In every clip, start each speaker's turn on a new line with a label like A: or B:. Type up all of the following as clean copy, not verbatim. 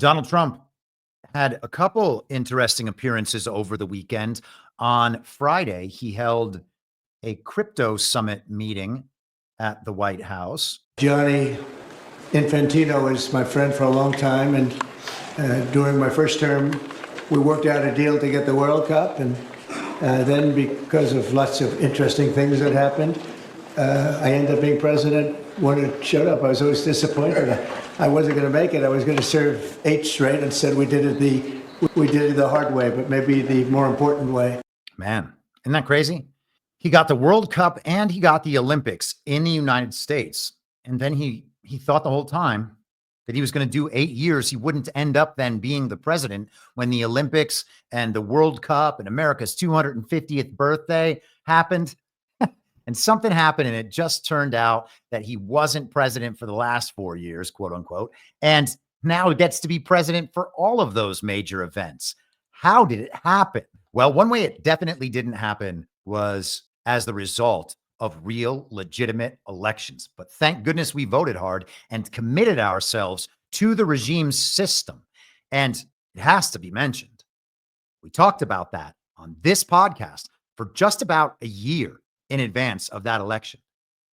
A: Donald Trump had a couple interesting appearances over the weekend. On Friday, he held a crypto summit meeting at the White House.
B: Gianni Infantino is my friend for a long time, and during my first term, we worked out a deal to get the World Cup, and then because of lots of interesting things that happened, I ended up being president. When it showed up, I was always disappointed. I wasn't going to make it. I was going to serve 8 straight. Instead, we did it the hard way, but maybe the more important way.
A: Man, isn't that crazy? He got the World Cup and he got the Olympics in the United States. And then he thought the whole time that he was going to do 8 years. He wouldn't end up then being the president when the Olympics and the World Cup and America's 250th birthday happened. And something happened, and it just turned out that he wasn't president for the last 4 years, quote unquote, and now he gets to be president for all of those major events. How did it happen? Well, one way it definitely didn't happen was as the result of real, legitimate elections. But thank goodness we voted hard and committed ourselves to the regime's system. And it has to be mentioned. We talked about that on this podcast for just about a year in advance of that election,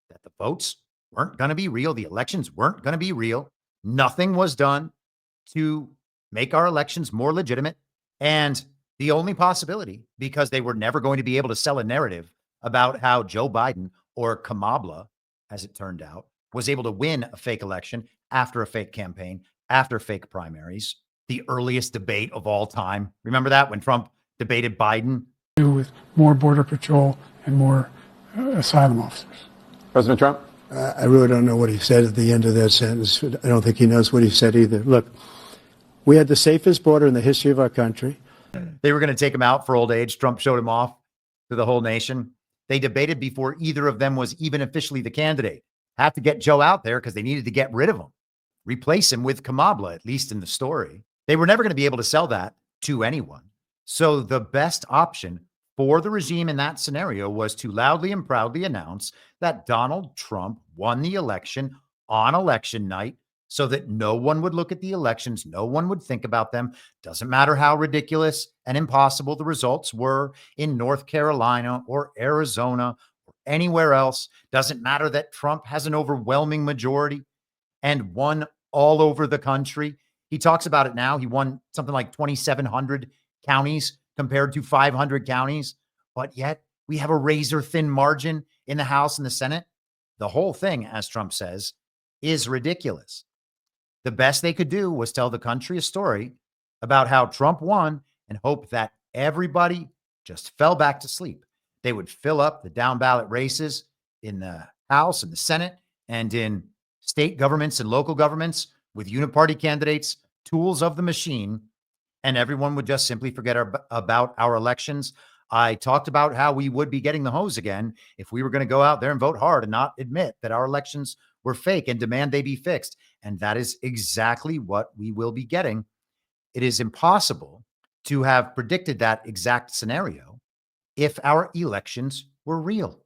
A: that the votes weren't going to be real. The elections weren't going to be real. Nothing was done to make our elections more legitimate. And the only possibility, because they were never going to be able to sell a narrative about how Joe Biden, or Kamala, as it turned out, was able to win a fake election after a fake campaign, after fake primaries, the earliest debate of all time. Remember that when Trump debated Biden?
C: With more border patrol and more asylum officers.
D: President Trump?
B: I really don't know what he said at the end of that sentence. I don't think he knows what he said either. Look, we had the safest border in the history of our country.
A: They were going to take him out for old age. Trump showed him off to the whole nation. They debated before either of them was even officially the candidate. Had to get Joe out there because they needed to get rid of him, replace him with Kamala, at least in the story. They were never going to be able to sell that to anyone. So the best option for the regime in that scenario was to loudly and proudly announce that Donald Trump won the election on election night so that no one would look at the elections, no one would think about them. Doesn't matter how ridiculous and impossible the results were in North Carolina or Arizona or anywhere else. Doesn't matter that Trump has an overwhelming majority and won all over the country. He talks about it now. He won something like 2,700 counties compared to 500 counties, but yet we have a razor thin margin in the House and the Senate. The whole thing, as Trump says, is ridiculous. The best they could do was tell the country a story about how Trump won and hope that everybody just fell back to sleep. They would fill up the down ballot races in the House and the Senate and in state governments and local governments with uniparty candidates, tools of the machine, and everyone would just simply forget about our elections. I talked about how we would be getting the hose again if we were going to go out there and vote hard and not admit that our elections were fake and demand they be fixed. And that is exactly what we will be getting. It is impossible to have predicted that exact scenario if our elections were real.